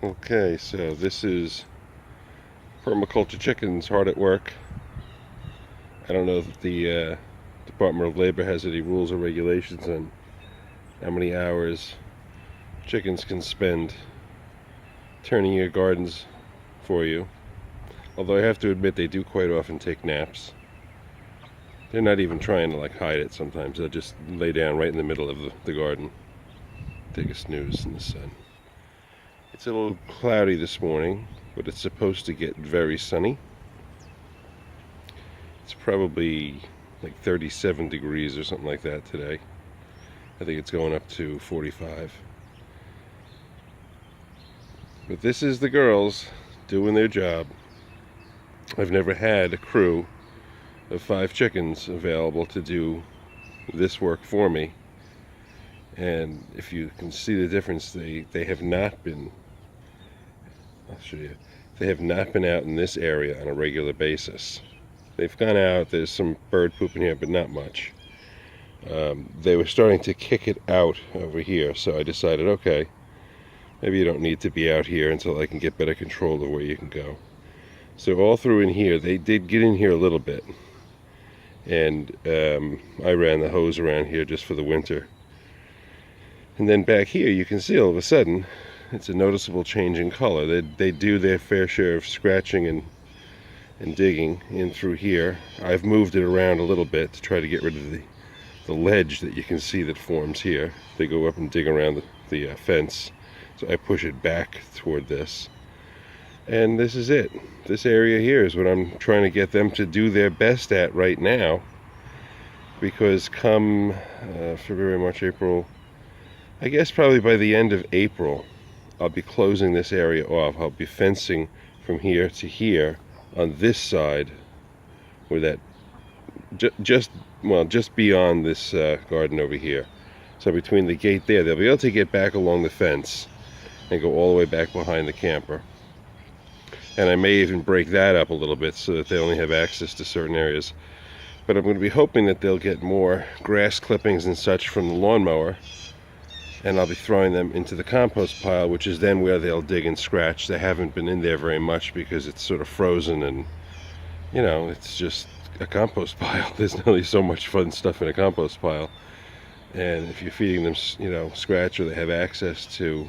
Okay, so this is Permaculture Chickens hard at work. I don't know that the Department of Labor has any rules or regulations on how many hours chickens can spend turning your gardens for you. Although I have to admit they do quite often take naps. They're not even trying to hide it sometimes. They'll just lay down right in the middle of the garden. Take a snooze in the sun. It's a little cloudy this morning, but it's supposed to get very sunny. It's probably like 37 degrees or something like that today. I think it's going up to 45. But this is the girls doing their job. I've never had a crew of 5 chickens available to do this work for me. And if you can see the difference, they have not been, I'll show you, they have not been out in this area on a regular basis. They've gone out, there's some bird poop in here, but not much. They were starting to kick it out over here, so I decided, okay, maybe you don't need to be out here until I can get better control of where you can go. So all through in here, they did get in here a little bit. And I ran the hose around here just for the winter. And then back here, you can see all of a sudden, it's a noticeable change in color. They do their fair share of scratching and digging in through here. I've moved it around a little bit to try to get rid of the ledge that you can see that forms here. They go up and dig around the fence. So I push it back toward this. And this is it. This area here is what I'm trying to get them to do their best at right now. Because come February, March, April, I guess probably by the end of April, I'll be closing this area off. I'll be fencing from here to here on this side, where that just beyond this garden over here. So between the gate there, they'll be able to get back along the fence and go all the way back behind the camper. And I may even break that up a little bit so that they only have access to certain areas. But I'm going to be hoping that they'll get more grass clippings and such from the lawnmower, and I'll be throwing them into the compost pile, which is then where they'll dig and scratch. They haven't been in there very much because it's sort of frozen, and you know, it's just a compost pile. There's only so much fun stuff in a compost pile. And if you're feeding them, you know, scratch, or they have access to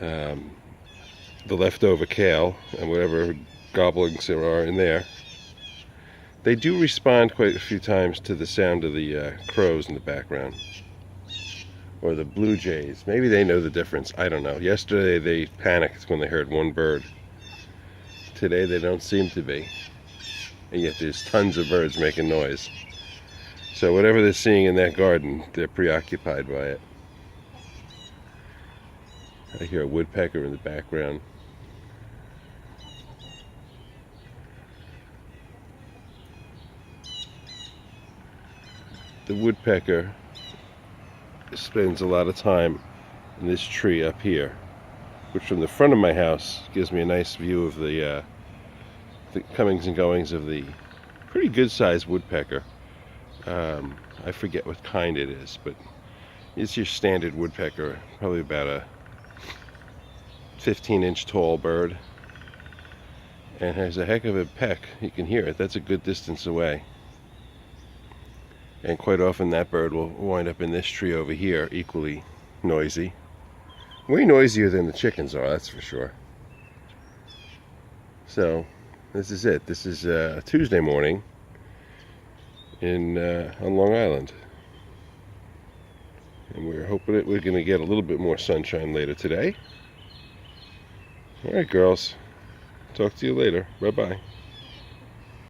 the leftover kale and whatever gobblings there are in there, they do respond quite a few times to the sound of the crows in the background, or the blue jays. Maybe they know the difference. I don't know. Yesterday they panicked when they heard one bird. Today they don't seem to be. And yet there's tons of birds making noise. So whatever they're seeing in that garden, they're preoccupied by it. I hear a woodpecker in the background. The woodpecker spends a lot of time in this tree up here, which from the front of my house gives me a nice view of the comings and goings of the pretty good sized woodpecker. I forget what kind it is, but it's your standard woodpecker, probably about a 15-inch tall bird, and has a heck of a peck. You can hear it. That's a good distance away. And quite often that bird will wind up in this tree over here, equally noisy. Way noisier than the chickens are, that's for sure. So, this is it. This is a Tuesday morning on Long Island. And we're hoping that we're going to get a little bit more sunshine later today. Alright, girls. Talk to you later. Bye-bye.